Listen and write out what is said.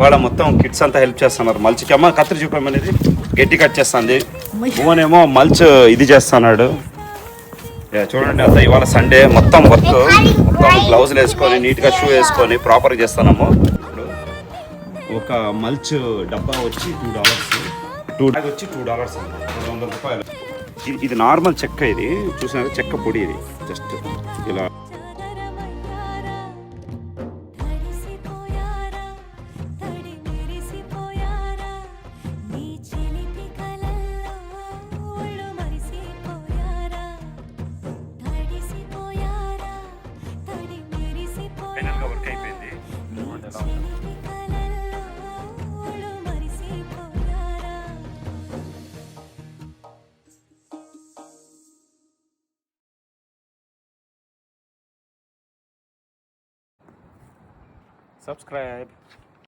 వాళ్ళ మొత్తం కిడ్స్ అంతా హెల్ప్ చేస్తున్నారు. మల్చికి అమ్మ కత్తిరి చూపమనేది గట్టి కట్ చేస్తుంది. భువనేమో మల్చ్ ఇది చేస్తున్నాడు. చూడండి అంతా ఇవాళ సండే మొత్తం వర్క్, మొత్తం గ్లౌజులు వేసుకొని నీట్గా షూ వేసుకొని ప్రాపర్గా చేస్తున్నాము. ఒక మల్చ్ డబ్బా వచ్చి $2 వచ్చి $2 $200. ఇది నార్మల్ చెక్క, ఇది చూసిన చెక్క పొడి, ఇది జస్ట్ ఇలా వర్క్ అయిపోయింది. Subscribe.